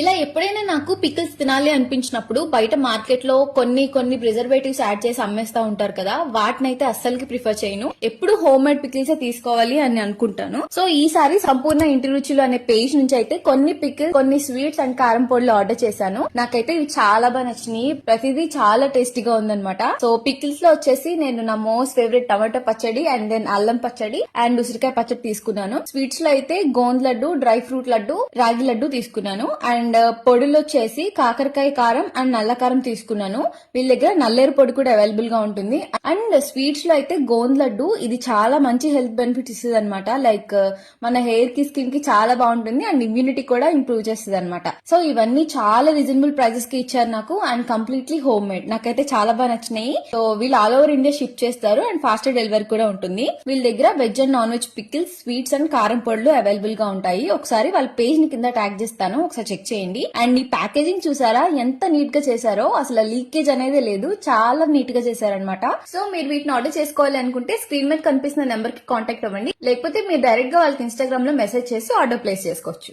ఇలా ఎప్పుడైనా నాకు పికిల్స్ తినాలి అనిపించినప్పుడు బయట మార్కెట్ లో కొన్ని ప్రిజర్వేటివ్స్ యాడ్ చేసి అమ్మేస్తా ఉంటారు కదా, వాటినైతే అస్సలకి ప్రిఫర్ చేయను. ఎప్పుడు హోమ్ మేడ్ పికిల్స్ తీసుకోవాలి అని అనుకుంటాను. సో ఈసారి సంపూర్ణ ఇంటి రుచులు అనే పేజ్ నుంచి అయితే కొన్ని పికిల్స్, కొన్ని స్వీట్స్ అండ్ కారం పొడులు ఆర్డర్ చేశాను. నాకైతే ఇవి చాలా బాగా నచ్చినాయి. ప్రతిదీ చాలా టేస్టీగా ఉందన్నమాట. సో పికిల్స్ లో వచ్చేసి నేను నా మోస్ట్ ఫేవరెట్ టమాటో పచ్చడి అండ్ దెన్ అల్లం పచ్చడి అండ్ ఉసిరికాయ పచ్చడి తీసుకున్నాను. స్వీట్స్ లో అయితే గోంద్ లడ్డు, డ్రై ఫ్రూట్ లడ్డు, రాగి లడ్డు తీసుకున్నాను. అండ్ పొడులు వచ్చేసి కాకరకాయ కారం అండ్ నల్ల కారం తీసుకున్నాను. వీళ్ళ దగ్గర నల్లేరు పొడి కూడా అవైలబుల్ గా ఉంటుంది. అండ్ స్వీట్స్ లో అయితే గోంద్ లడ్డు, ఇది చాలా మంచి హెల్త్ బెనిఫిట్స్ ఇస్తుంది అనమాట. లైక్ మన హెయిర్ కి, స్కిన్ కి చాలా బాగుంటుంది అండ్ ఇమ్యూనిటీ కూడా ఇంప్రూవ్ చేస్తుంది అనమాట. సో ఇవన్నీ చాలా రీజనబుల్ ప్రైజెస్ కి ఇచ్చారు నాకు అండ్ కంప్లీట్లీ హోమ్ మేడ్. నాకైతే చాలా బాగా నచ్చినాయి. సో వీళ్ళు ఆల్ ఓవర్ ఇండియా షిప్ చేస్తారు అండ్ ఫాస్ట్ డెలివరీ కూడా ఉంటుంది. వీళ్ళ దగ్గర veg and non veg pickles, sweets and కారం పొడులు అవైలబుల్ గా ఉంటాయి. ఒకసారి వాళ్ళ పేజ్ ని కింద ట్యాగ్ చేస్తాను, ఒకసారి చెక్ చేయండి. అండ్ ఈ ప్యాకేజింగ్ చూసారా ఎంత నీట్ గా చేశారో, అసలు లీకేజ్ అనేది లేదు, చాలా నీట్ గా చేశారనమాట. సో మీరు వీటిని ఆర్డర్ చేసుకోవాలి అనుకుంటే స్క్రీన్ మీద కనిపిస్తున్న నెంబర్ కి కాంటాక్ట్ అవ్వండి. లేకపోతే మీరు డైరెక్ట్ గా వాళ్ళకి ఇన్స్టాగ్రామ్ లో మెసేజ్ చేసి ఆర్డర్ ప్లేస్ చేసుకోవచ్చు.